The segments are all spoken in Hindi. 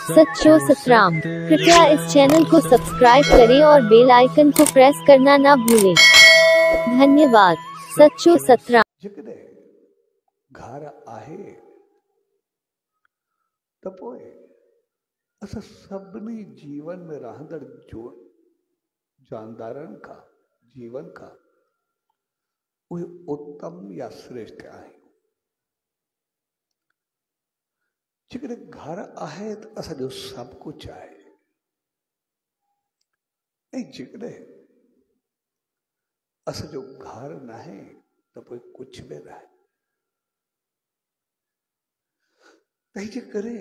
सच्चो सतराम। कृपया इस चैनल को सब्सक्राइब करें और बेल आइकन को प्रेस करना ना भूलें। धन्यवाद। सच्चो सतराम। जिकडे घर आहे त पोइ असां सभिनी जीवन में रहंदड़ जो जानदारनि खां जीवन खां उहे उत्तम या श्रेष्ठ आहियूं। जिकडे घर आहे त असांजो सभु कुझु आहे ऐं जिकडे असांजो घर न आहे त पोइ कुझु बि न आहे। तंहिंजे करे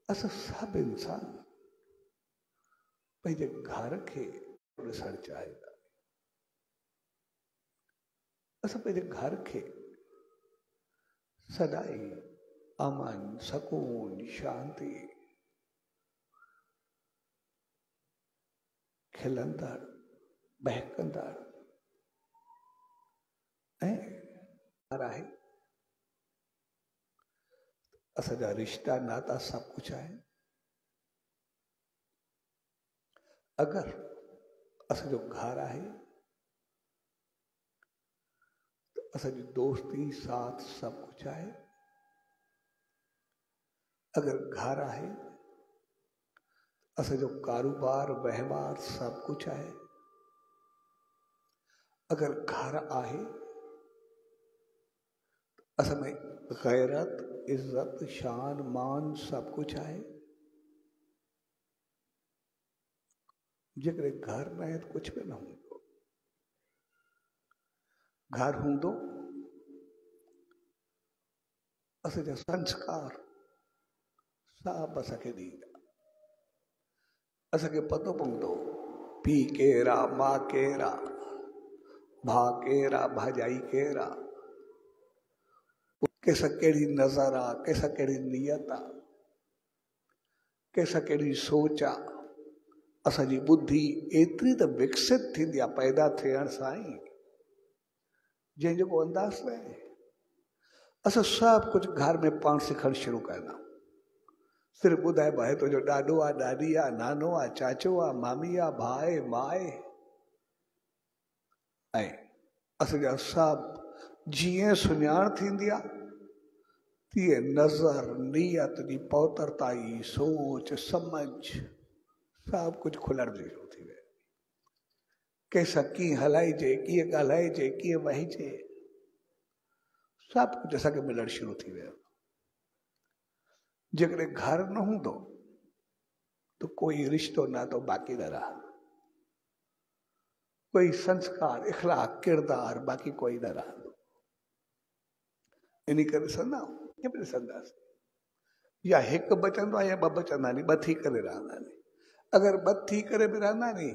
असां सभु इंसान पंहिंजे घर खे ॾिसणु चाहींदा। असां पंहिंजे घर खे सदाई अमन सकून शांति खिलंदड़ बहकंदड़ ऐं घर आहे असांजा रिश्ता नाता सभु कुझु आहे। अगरि असांजो घर आहे त असांजी दोस्ती साथ सभु कुझु आहे। अगर घर आहे असांजो कारोबार वहिंवार सभु कुझु आहे। अगर घर आहे असां में गैरत इज्जत शान मान सभु कुझु आहे। जेकॾहिं घर न आहे त कुझु बि न हूंदो। घर हूंदो असांजा संस्कार सभु असांखे ॾींदा। असांखे पतो पवंदो पीउ केरु आहे माउ केरु आहे भाउ केरु आहे भाॼाई केरु आहे कंहिंसां कहिड़ी नज़र आहे कंहिंसां कहिड़ी नियत आहे कंहिंसां कहिड़ी सोच आहे। असांजी ॿुधी एतिरी त विकसित थींदी आहे पैदा थियण सां ई जंहिंजो को अंदाज़ न आहे। असां सभु कुझु घर में पाण सिखणु शुरू कंदा। सिर्फ़ु ॿुधाइबो आहे तुंहिंजो ॾाॾो आहे ॾाॾी आहे नानो आहे चाचो आहे मामी आहे भाउ आहे माउ आहे। ऐं असांजा सभु जीअं सुञाण थींदी आहे तीअं नज़र नियत जी पौतरताई सोच समझ सभु कुझु खुलण शुरू थी वियो। कंहिंसां कीअं हलाइजे कीअं ॻाल्हाइजे कीअं वहिजे सभु कुझु असांखे मिलणु शुरू थी वियो। जेकॾहिं घर न हूंदो तो कोई रिश्तो नातो बाक़ी न रहा। कोई संस्कार इखलाक किरदार बाक़ी कोई न रहंदो। इन करे ॾिसंदा कीअं बि ॾिसंदासीं या हिकु बचंदो आहे या ॿ बचंदा नी ॿ थी करे रहंदा नी। अगरि ॿ थी करे बि रहंदा नी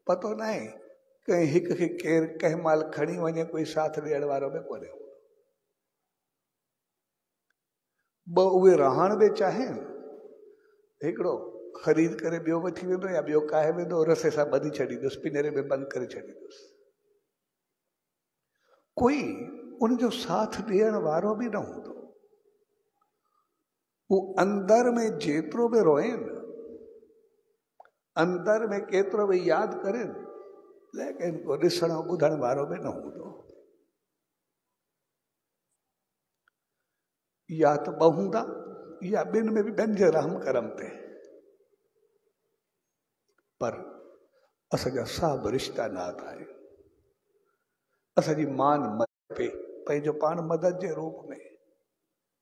पतो न आहे कंहिं हिक खे केरु कंहिं महिल खणी वञे कोई साथ ॾियण वारो बि कोन्हे। ॿ उहे रहण बि चाहिनि हिकिड़ो ख़रीद करे ॿियो वठी वेंदो या ॿियो काहे वेंदो रसे सां ॿधी छॾींदुसि पिंजरे में बंदि करे छॾींदुसि। कोई उनजो साथ ॾियण वारो बि न हूंदो। हू अंदर में जेतिरो बि रोइनि अंदर में केतिरो बि यादि करेनि लेकिन को ॾिसण ॿुधण वारो बि न हूंदो। या त ॿ हूंदा या ॿिनि में बि ॿियनि जे रहम करम ते। पर असांजा सभु रिश्ता नाता आहे। असांजी मान मदद पे पंहिंजो पाण मदद जे रूप में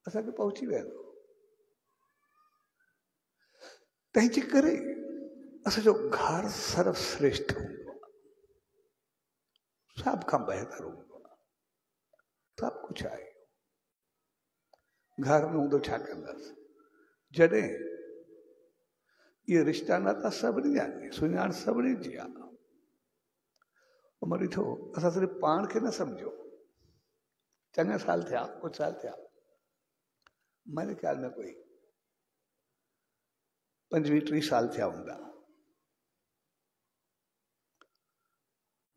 असांखे पहुची वेंदो। तंहिंजे करे असांजो घर सर्वश्रेष्ठ हूंदो आहे सभ खां बहितर हूंदो आहे। सभु कुझु आहे। घर न हूंदो छा कंदासीं जॾहिं इहे रिश्ता नाता सभिनी जा सुञाण सभिनी जी आहे। ॾिठो असां सिर्फ़ु पाण खे न सम्झो चङा साल थिया कुझु साल थिया मुंहिंजे ख़्याल में कोई 25-30 साल थिया हूंदा।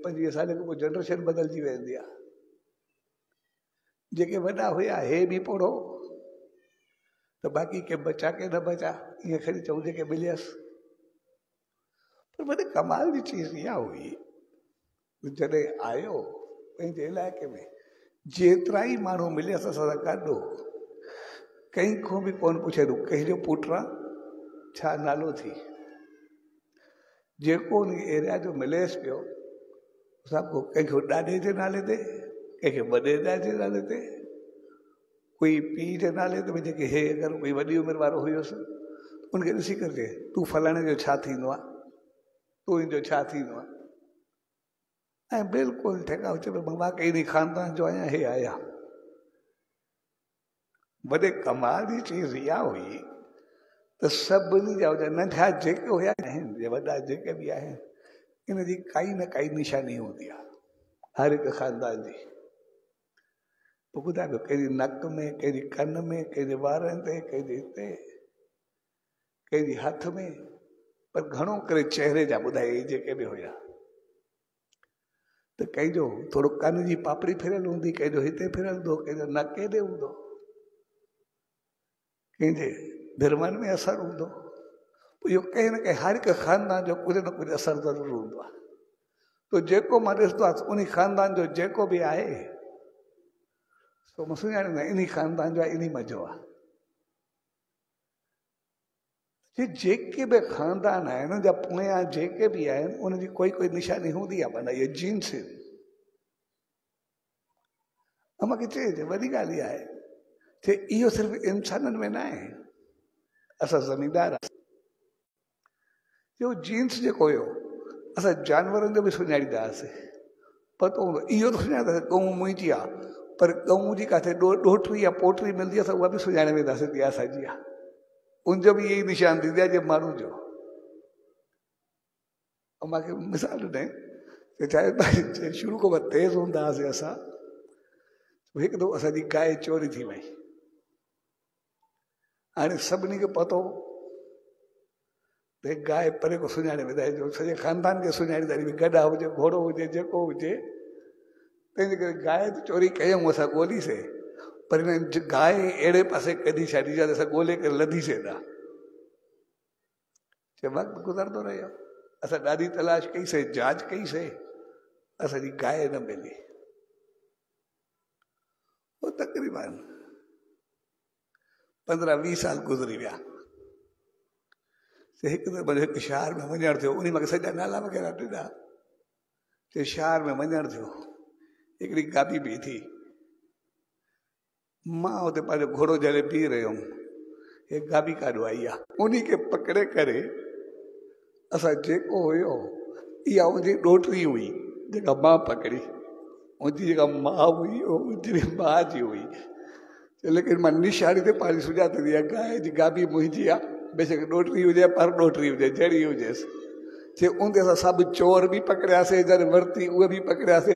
25 साल खां पोइ जनरेशन बदिलजी वेंदी आहे। जेके वॾा हुया हे बि पढ़ो तो बाक़ी के बचा के न बचा ईअं खणी चऊं जेके मिलियसि। पर वॾे कमाल जी चीज़ इहा हुई, जॾहिं आयो पंहिंजे इलाइक़े में जेतिरा ई माण्हू मिलियसि असां सां गॾु, कंहिंखो बि कोन पुछे तूं कंहिंजो पुटु आहे, छा नालो थी। जेको उन एरिया जो मिलेसि पियो सभु कंहिंखे ॾाॾे जे नाले ते, कंहिंखे वॾे ॾाॾे जे नाले ते, कोई पीउ जे नाले ते, जेके हे अगरि कोई वॾी उमिरि वारो हुयुसि उनखे ॾिसी करे चए तूं फलाणे जो छा थींदो आहे, तूं जो छा थींदो आहे। ऐं बिल्कुलु ठेका चए मां वाकई इन ख़ानदान जो आहियां, हे आया। वॾे कमाल जी चीज़ इहा हुई त सभिनी जा नंढा जेके हुया आहिनि या वॾा जेके बि आहिनि, इन जी काई न काई निशानी हूंदी आहे हर हिकु ख़ानदान जी। पोइ ॿुधाए पियो कंहिंजी नक में, कंहिंजी कन में, कंहिंजे वारनि ते, कंहिंजे हिते, कंहिंजे हथ में, पर घणो करे चेहरे जा ॿुधाए जेके बि हुया। त कंहिंजो थोरो कन जी पापड़ी फिरियल हूंदी, कंहिंजो हिते फिरियल हूंदो, कंहिंजो नक हेॾे हूंदो, कंहिंजे धर्मनि में असरु हूंदो। इहो कंहिं न कंहिं हर हिकु ख़ानदान जो कुझु न कुझु असरु ज़रूरु हूंदो आहे। तो जेको मां ॾिसंदो आहे उन ख़ानदान जो जेको बि आहे सो मां सुञाणींदो आहियां इन ख़ानदान जो आहे, इन मज़ो आहे। जेके बि ख़ानदान आहिनि उन जा पोयां जेके बि आहिनि उनजी कोई कोई निशानी हूंदी आहे, माना इहे जीन्स आहिनि। ऐं मूंखे चए वॾी ॻाल्हि इहा आहे कि इहो सिर्फ़ु इंसाननि में न आहे, असां ज़मीनदार जो जीन्स जेको हुयो असां जानवरनि जो बि सुञाणींदा हुआसीं। पतो हूंदो इहो त सुञाणींदासीं गऊं मुंहिंजी आहे, पर गऊं जी किथे ॾोहिटरी या पोटरी मिलंदी आहे त उहा बि सुञाणे वेंदासीं इहा असांजी आहे। उनजो बि इहा ई निशान थींदी आहे जे माण्हू जो। ऐं मूंखे मिसाल ॾिनई कि चाहे शुरू खां तेज़ हूंदा हुआसीं असां, हिकु दफ़ो असांजी गांइ चोरी थी वई। हाणे सभिनी खे पतो त गांइ परे को सुञाणे वेंदा आहिनि, सॼे ख़ानदान खे सुञाणींदा, गॾा हुजे, घोड़ो हुजे, जेको हुजे। तंहिंजे करे गांइ चोरी कयूं असां ॻोल्हीसीं, पर हिन गांइ अहिड़े पासे कढी छॾी जिते असां ॻोल्हे करे लधीसीं था। वक़्तु गुज़रंदो रहियो, असां ॾाढी तलाश कईसीं, जांच कईसीं, असांजी गांइ न मिली। पोइ तक़रीबन 15-20 साल गुज़री विया। हिकु दफ़ो हिकु शहर में वञणु थियो, उन मूंखे सॼा नाला वग़ैरह ॾिना। चए शहर में वञणु थियो, हिकिड़ी गाबी बीठी, मां हुते पंहिंजो घोड़ो जॾहिं बीह रहियो हुउमि, हे गाबी काॾो आई आहे। उन खे पकिड़े करे असां जेको हुयो, इहा मुंहिंजी ॾोहिटरी हुई जेका मां पकड़ी, मुंहिंजी जेका माउ हुई उहा मुंहिंजी माउ जी हुई। लेकिन मां निशानी ते पंहिंजी सुञाती आहे, गांइ जी गाबी मुंहिंजी आहे, बेशक ॾोहिटरी हुजे पर ॾोहिटरी हुजे, जहिड़ी हुजेसि। चए उन ते असां सभु चोर बि पकड़ियासीं, जॾहिं वरिती उहे बि पकड़ियासीं।